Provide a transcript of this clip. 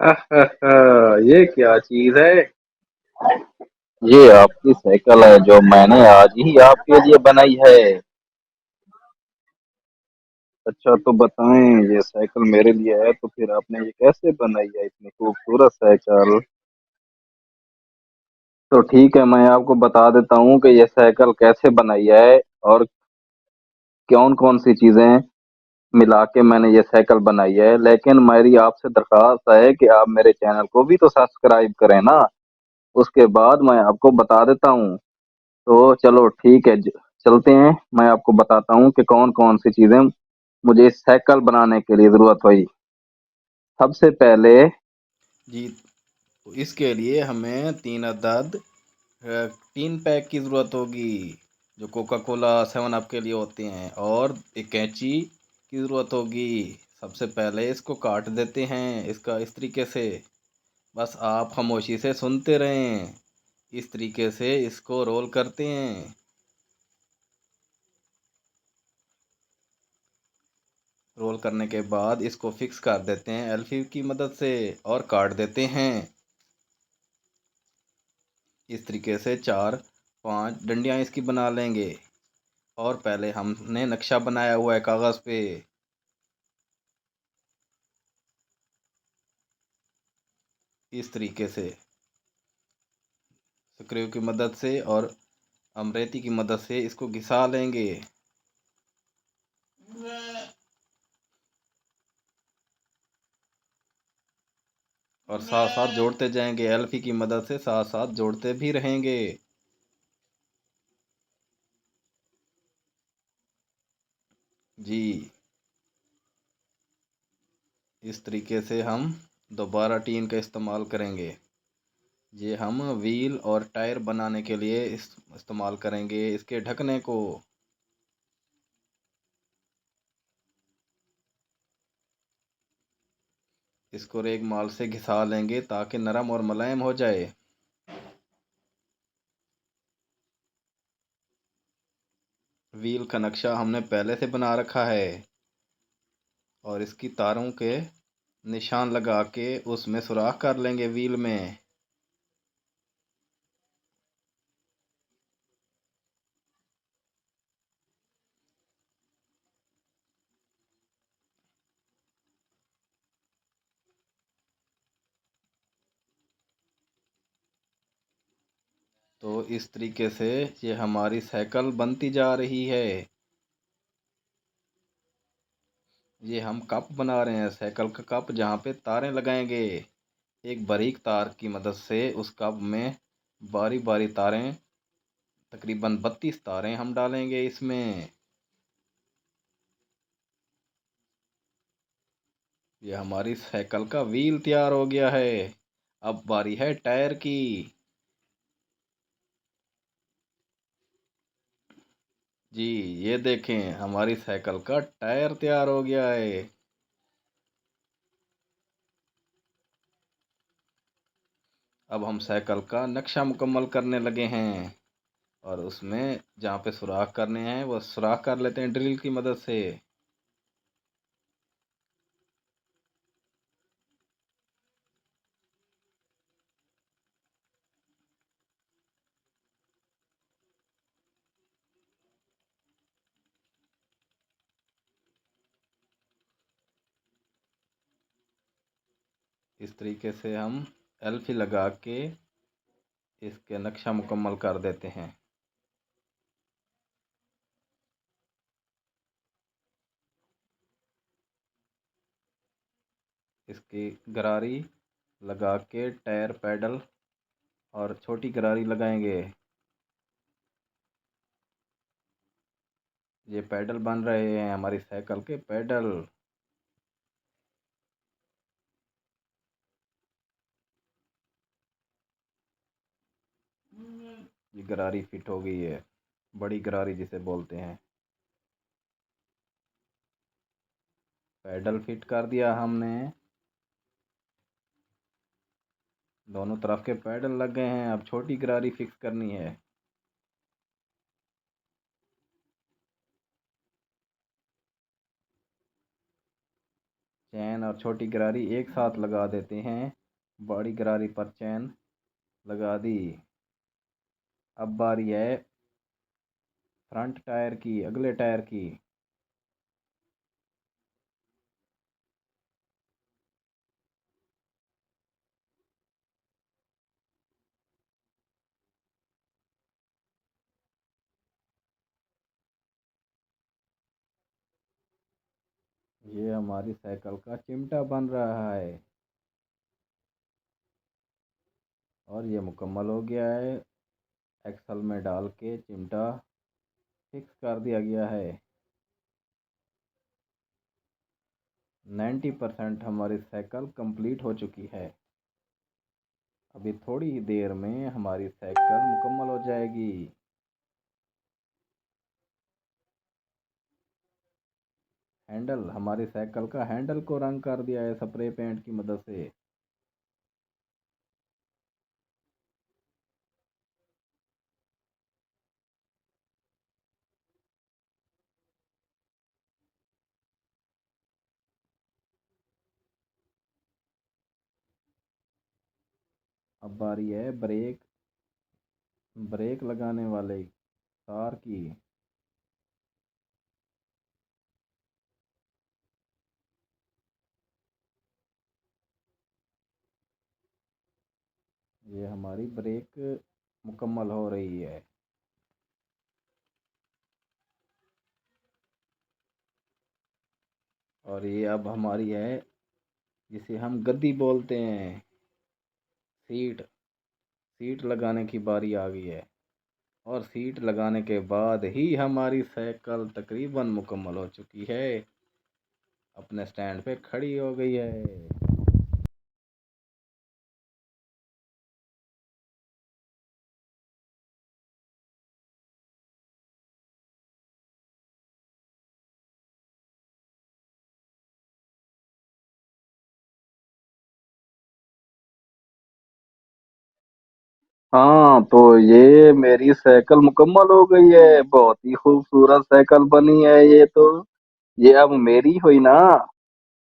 ये क्या चीज है? ये आपकी साइकिल है जो मैंने आज ही आपके लिए बनाई है। अच्छा तो बताएं, ये साइकिल मेरे लिए है तो फिर आपने ये कैसे बनाई है इतनी खूबसूरत साइकिल? तो ठीक है, मैं आपको बता देता हूँ कि ये साइकिल कैसे बनाई है और कौन कौन सी चीजें मिला के मैंने ये साइकिल बनाई है। लेकिन मेरी आपसे दरख्वास्त है कि आप मेरे चैनल को भी तो सब्सक्राइब करें ना। उसके बाद मैं आपको बता देता हूँ। तो चलो ठीक है, चलते हैं। मैं आपको बताता हूँ कि कौन कौन सी चीजें मुझे इस साइकिल बनाने के लिए जरूरत हुई। सबसे पहले जी, तो इसके लिए हमें 3 अदद टीन पैक की ज़रूरत होगी, जो कोका कोला 7 अप के लिए होते हैं, और एक कैंची की ज़रूरत होगी। सबसे पहले इसको काट देते हैं इसका इस तरीके से। बस आप खामोशी से सुनते रहें। इस तरीके से इसको रोल करते हैं। रोल करने के बाद इसको फिक्स कर देते हैं एल्फी की मदद से और काट देते हैं। इस तरीके से 4-5 डंडियाँ इसकी बना लेंगे। और पहले हमने नक्शा बनाया हुआ है कागज़ पे। इस तरीके से स्क्रू की मदद से और अमरेती की मदद से इसको घिसा लेंगे। और साथ साथ जोड़ते जाएंगे, एल्फी की मदद से साथ साथ जोड़ते भी रहेंगे। जी, इस तरीके से हम दोबारा टीन का इस्तेमाल करेंगे। ये हम व्हील और टायर बनाने के लिए इस्तेमाल करेंगे इसके ढकने को। इसको रेगमाल से घिसा लेंगे ताकि नरम और मुलायम हो जाए। व्हील का नक्शा हमने पहले से बना रखा है और इसकी तारों के निशान लगा के उसमें सुराख कर लेंगे व्हील में। तो इस तरीके से ये हमारी साइकिल बनती जा रही है। ये हम कप बना रहे हैं, साइकिल का कप, जहाँ पे तारें लगाएंगे। एक बारीक तार की मदद से उस कप में बारी बारी तारें, तकरीबन 32 तारें हम डालेंगे इसमें। ये हमारी साइकिल का व्हील तैयार हो गया है। अब बारी है टायर की। जी, ये देखें, हमारी साइकिल का टायर तैयार हो गया है। अब हम साइकिल का नक्शा मुकम्मल करने लगे हैं और उसमें जहाँ पे सुराख करने हैं वो सुराख कर लेते हैं ड्रिल की मदद से। इस तरीके से हम एल्फी लगा के इसके नक्शा मुकम्मल कर देते हैं। इसकी गरारी लगा के टायर, पैडल और छोटी गरारी लगाएंगे। ये पैडल बन रहे हैं हमारी साइकिल के पैडल। ये गरारी फिट हो गई है, बड़ी गरारी जिसे बोलते हैं। पैडल फिट कर दिया हमने। दोनों तरफ के पैडल लग गए हैं। अब छोटी गरारी फिक्स करनी है। चैन और छोटी गरारी एक साथ लगा देते हैं। बड़ी गरारी पर चैन लगा दी। अब बारी है फ्रंट टायर की, अगले टायर की। ये हमारी साइकिल का चिमटा बन रहा है और ये मुकम्मल हो गया है। एक्सल में डाल के चिमटा फिक्स कर दिया गया है। 90% हमारी साइकिल कंप्लीट हो चुकी है। अभी थोड़ी ही देर में हमारी साइकिल मुकम्मल हो जाएगी। हैंडल, हमारी साइकिल का हैंडल को रंग कर दिया है स्प्रे पेंट की मदद से। अब बारी है ब्रेक ब्रेक लगाने वाले तार की। ये हमारी ब्रेक मुकम्मल हो रही है। और ये अब हमारी है जिसे हम गद्दी बोलते हैं, सीट। सीट लगाने की बारी आ गई है और सीट लगाने के बाद ही हमारी साइकिल तकरीबन मुकम्मल हो चुकी है, अपने स्टैंड पे खड़ी हो गई है। हाँ, तो ये मेरी साइकिल मुकम्मल हो गई है। बहुत ही खूबसूरत साइकिल बनी है ये तो। ये अब मेरी हुई ना।